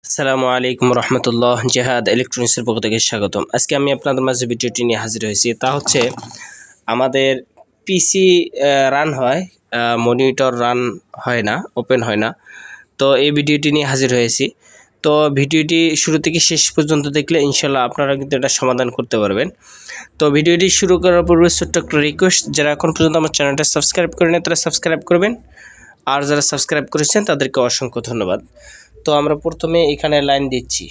আসসালামু আলাইকুম রহমতুল্লাহ। জেহাদ ইলেকট্রনিক্সের পক্ষ থেকে স্বাগতম। আজকে আমি আপনাদের মাঝে ভিডিওটি নিয়ে হাজির হয়েছি। তা হচ্ছে আমাদের পিসি রান হয়, মনিটর রান হয় না, ওপেন হয় না। তো এই ভিডিওটি নিয়ে হাজির হয়েছি। তো ভিডিওটি শুরু থেকে শেষ পর্যন্ত দেখলে ইনশাল্লাহ আপনারা কিন্তু এটা সমাধান করতে পারবেন। তো ভিডিওটি শুরু করার পূর্বে ছোট্ট একটা রিকোয়েস্ট, যারা এখন পর্যন্ত আমার চ্যানেলটা সাবস্ক্রাইব করেন তারা সাবস্ক্রাইব করবেন, আর যারা সাবস্ক্রাইব করেছেন তাদেরকে অসংখ্য ধন্যবাদ। তো আমরা প্রথমে এখানে লাইন দিচ্ছি,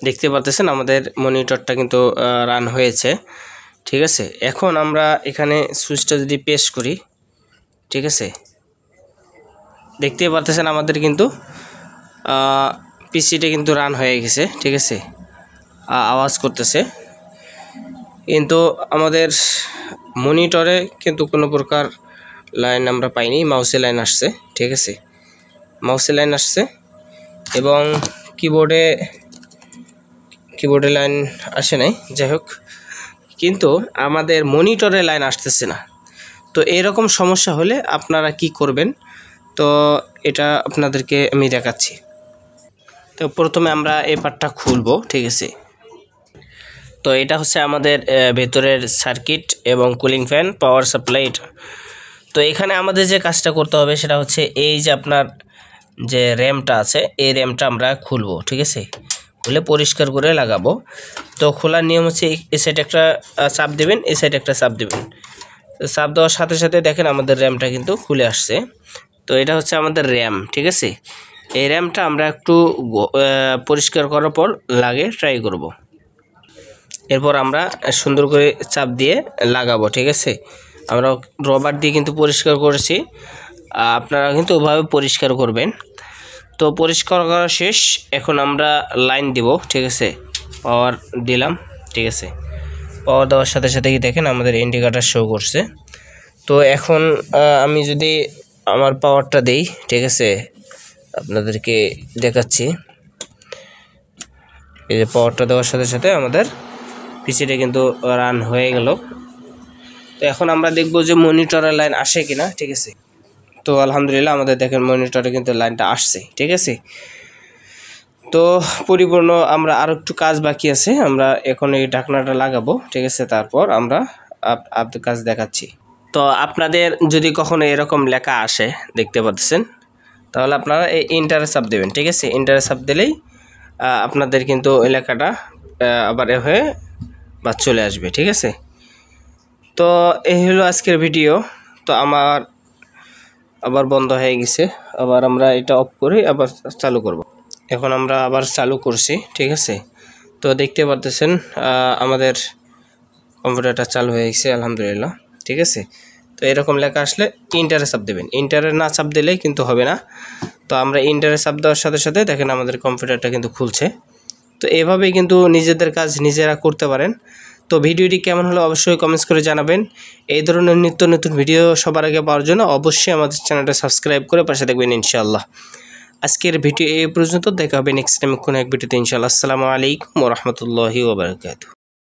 দেখতে পাচ্ছেন আমাদের মনিটরটা কিন্তু রান হয়েছে। ঠিক আছে, এখন আমরা এখানে সুইচটা যদি প্রেস করি, ঠিক আছে, দেখতে পাচ্ছেন আমাদের কিন্তু পিসিটা কিন্তু রান হয়ে গেছে। ঠিক আছে, আওয়াজ করতেছে, কিন্তু আমাদের মনিটরে কিন্তু কোনো প্রকার লাইন আমরা পাইনি। মাউসে লাইন আসছে, ঠিক আছে, মাউসে লাইন আসছে এবং কিবোর্ডে লাইন আসে নাই, যাই হোক, কিন্তু আমাদের মনিটরে লাইন আসতেছে না। তো এরকম সমস্যা হলে আপনারা কি করবেন, তো এটা আপনাদেরকে আমি দেখাচ্ছি। তো প্রথমে আমরা এই পার্টটা খুলবো, ঠিক আছে। তো এটা হচ্ছে আমাদের ভেতরের সার্কিট এবং কুলিং ফ্যান, পাওয়ার সাপ্লাই এটা। তো এখানে আমাদের যে কাজটা করতে হবে সেটা হচ্ছে এই যে আপনার যে র্যামটা আছে, এই র্যামটা আমরা খুলবো, ঠিক আছে, খুলে পরিষ্কার করে লাগাবো। তো খোলার নিয়ম হচ্ছে এই সাইডে একটা চাপ দেবেন, এই সাইডে একটা চাপ দেবেন। চাপ দেওয়ার সাথে সাথে দেখেন আমাদের র্যামটা কিন্তু খুলে আসছে। তো এটা হচ্ছে আমাদের র্যাম, ঠিক আছে। এই র্যামটা আমরা একটু পরিষ্কার করার পর লাগে ট্রাই করব। এরপর আমরা সুন্দর করে চাপ দিয়ে লাগাবো, ঠিক আছে। আমরা রবার দিয়ে কিন্তু পরিষ্কার করেছি, আপনারা কিন্তু ওভাবে পরিষ্কার করবেন। তো পরিষ্কার করা শেষ, এখন আমরা লাইন দিব, ঠিক আছে। পাওয়ার দিলাম, ঠিক আছে। পাওয়ার দেওয়ার সাথে সাথে কি দেখেন আমাদের ইন্ডিকেটর শো করছে। তো এখন আমি যদি আমার পাওয়ারটা দেই, ঠিক আছে, আপনাদেরকে দেখাচ্ছি। এই যে পাওয়ারটা দেওয়ার সাথে সাথে আমাদের পিসিটা কিন্তু রান হয়ে গেল। তো এখন আমরা দেখব যে মনিটরের লাইন আসে কিনা, ঠিক আছে। তো আলহামদুলিল্লাহ আমাদের দেখেন মনিটরে কিন্তু লাইনটা আসছে, ঠিক আছে। তো পরিপূর্ণ আমরা আরও একটু কাজ বাকি আছে, আমরা এখন এই ঢাকনাটা লাগাবো, ঠিক আছে। তারপর আমরা আপনাদের কাজ দেখাচ্ছি। তো আপনাদের যদি কখনো এরকম লেখা আসে দেখতে পাচ্ছেন, তাহলে আপনারা এই ইন্টারে চাপ দেবেন, ঠিক আছে। ইন্টারে চাপ দিলেই আপনাদের কিন্তু এই লেখাটা আবার হয়ে বা চলে আসবে, ঠিক আছে। তো এই হলো আজকের ভিডিও। তো আমার আবার বন্ধ হয়ে গেছে, আবার আমরা এটা অফ করে আবার চালু করব। এখন আমরা আবার চালু করছি, ঠিক আছে। তো দেখতে পাচ্ছেন আমাদের কম্পিউটারটা চালু হয়ে গেছে আলহামদুলিল্লাহ, ঠিক আছে। তো এরকম লেখা আসলে ইন্টারে চাপ দেবেন, ইন্টারে না চাপ দিলেই কিন্তু হবে না। তো আমরা ইন্টারে চাপ দেওয়ার সাথে সাথে দেখেন আমাদের কম্পিউটারটা কিন্তু খুলছে। তো এভাবেই কিন্তু নিজেদের কাজ নিজেরা করতে পারেন। তো ভিডিওটি কেমন হলো অবশ্যই কমেন্টস করে জানাবেন। এই ধরনের নিত্য নতুন ভিডিও সবার আগে পাওয়ার জন্য অবশ্যই আমাদের চ্যানেলটা সাবস্ক্রাইব করে পাশে থাকবেন ইনশাআল্লাহ। আজকের ভিডিও এই পর্যন্ত, দেখা হবে নেক্সট টাইম কোনো এক ভিডিওতে ইনশাআল্লাহ। আসসালামু আলাইকুম ওয়া রাহমাতুল্লাহি ওয়া বারাকাতুহু।